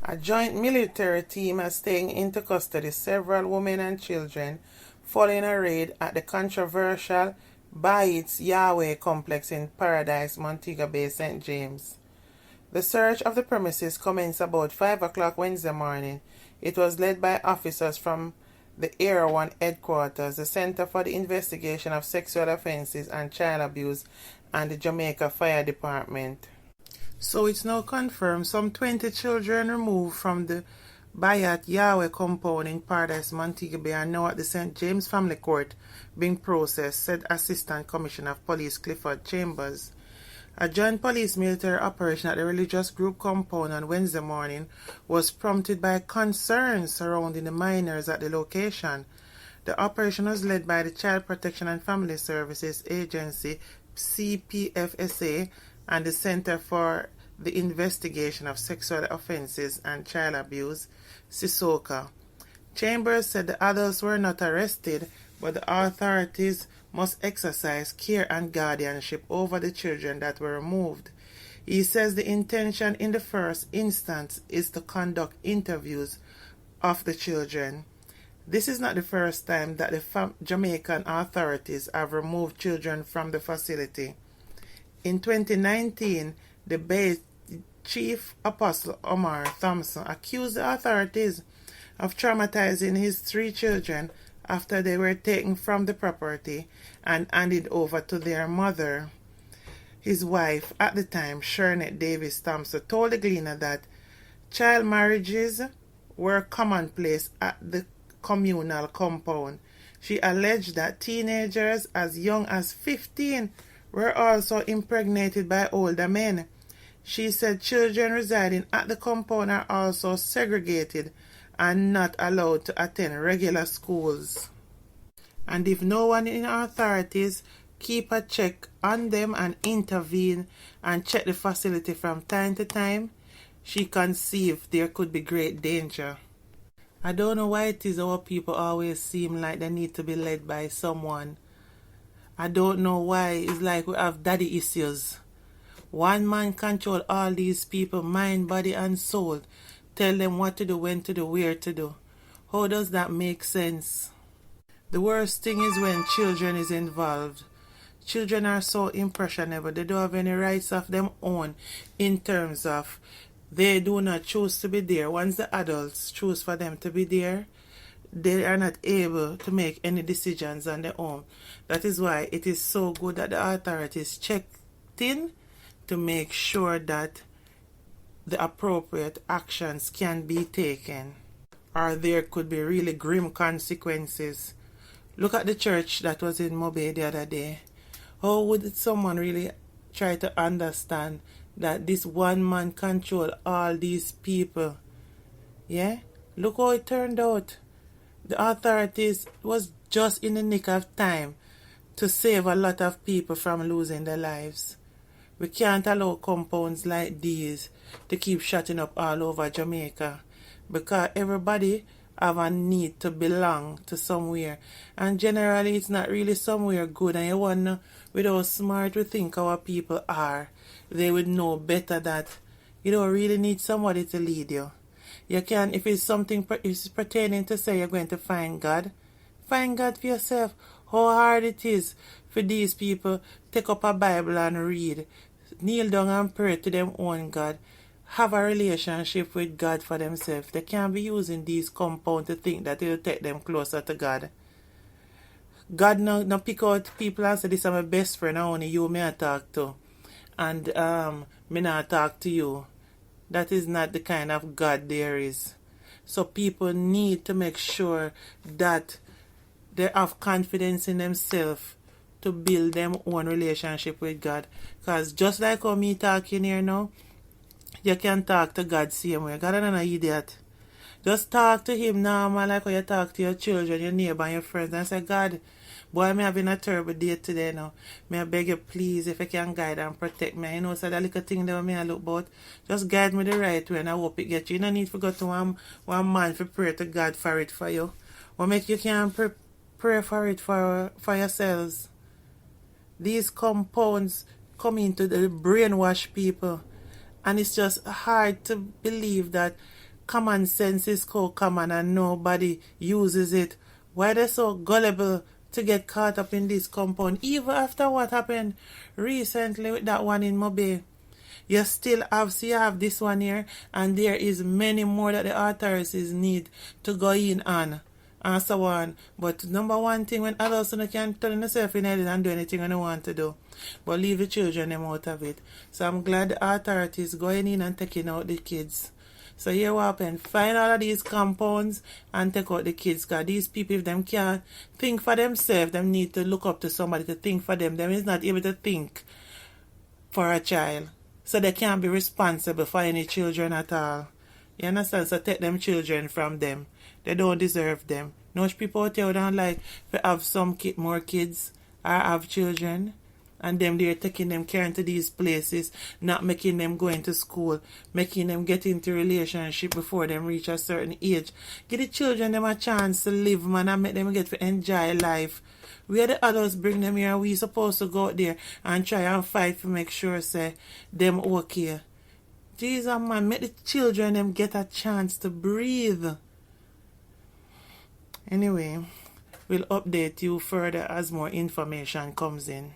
A joint military team has taken into custody several women and children following a raid at the controversial Baits Yahweh complex in Paradise, Montego Bay, St. James. The search of the premises commenced about 5 o'clock Wednesday morning. It was led by officers from the Area 1 headquarters, the Center for the Investigation of Sexual Offences and Child Abuse, and the Jamaica Fire Department. So it's now confirmed some 20 children removed from the Bayat Yahweh compound in Paradise, Montego Bay are now at the St. James Family Court being processed, said Assistant Commissioner of Police Clifford Chambers. A joint police-military operation at the religious group compound on Wednesday morning was prompted by concerns surrounding the minors at the location. The operation was led by the Child Protection and Family Services Agency, CPFSA, and the Center for the Investigation of Sexual Offences and Child Abuse, CISOCA. Chambers said the adults were not arrested, but the authorities must exercise care and guardianship over the children that were removed. He says the intention in the first instance is to conduct interviews of the children. This is not the first time that the Jamaican authorities have removed children from the facility. In 2019, the Bay Chief Apostle Omar Thompson accused the authorities of traumatizing his 3 children after they were taken from the property and handed over to their mother. His wife, at the time, Shernette Davis Thompson, told the Gleaner that child marriages were commonplace at the communal compound. She alleged that teenagers as young as 15 were also impregnated by older men. She said children residing at the compound are also segregated and not allowed to attend regular schools. And if no one in authorities keep a check on them and intervene and check the facility from time to time, she conceived there could be great danger. I don't know why it is our people always seem like they need to be led by someone. I don't know why. It's like we have daddy issues. One man control all these people, mind, body, and soul. Tell them what to do, when to do, where to do. How does that make sense? The worst thing is when children is involved. Children are so impressionable. They don't have any rights of their own in terms of they do not choose to be there. Once the adults choose for them to be there, they are not able to make any decisions on their own. That is why it is so good that the authorities checked in to make sure that the appropriate actions can be taken, or there could be really grim consequences. Look at the church that was in Mobay the other day. How would someone really try to understand that this one man control all these people? Yeah? Look how it turned out. The authorities was just in the nick of time to save a lot of people from losing their lives. We can't allow compounds like these to keep shutting up all over Jamaica, because everybody have a need to belong to somewhere, and generally it's not really somewhere good. And you wonder, with how smart we think our people are, they would know better that you don't really need somebody to lead you. You can, if it's something is pertaining to say you're going to find God for yourself. How hard it is for these people take up a Bible and read, kneel down and pray to them own God, have a relationship with God for themselves. They can't be using these compounds to think that it will take them closer to God. God no pick out people and say, this is my best friend, only you may I talk to, and me not talk to you. That is not the kind of God there is. So people need to make sure that they have confidence in themselves to build their own relationship with God. Because just like how me talking here now, you can talk to God same way. God is not an idiot. Just talk to him normal like how you talk to your children, your neighbor, and your friends, and say, God, boy, I'm having a terrible day today now. May I beg you please, if you can guide and protect me. You know, so that little thing that I look about, just guide me the right way and I hope it gets you. You don't need to go to one man to pray to God for it for you. What make you can pray for it for yourselves? These compounds come into the brainwash people, and it's just hard to believe that common sense is so common and nobody uses it. Why they so gullible to get caught up in this compound, even after what happened recently with that one in Mobay? You still have, so you have this one here, and there is many more that the authorities need to go in on, and so on. But number one thing, when adults can turn themselves in head and do anything they want to do, but leave the children them out of it. So I'm glad the authorities going in and taking out the kids. So here what happen, find all of these compounds and take out the kids, because these people, if them can't think for themselves, them need to look up to somebody to think for them. Them is not able to think for a child. So they can't be responsible for any children at all. You understand? So take them children from them. They don't deserve them. No people out there don't like to have some more kids or have children, and them they're taking them care into these places, not making them go into school, making them get into relationship before them reach a certain age. Give the children them a chance to live, man, and make them get to enjoy life. We are the adults bring them here, and we supposed to go out there and try and fight to make sure say them okay. Jesus, man, make the children them get a chance to breathe. Anyway, we'll update you further as more information comes in.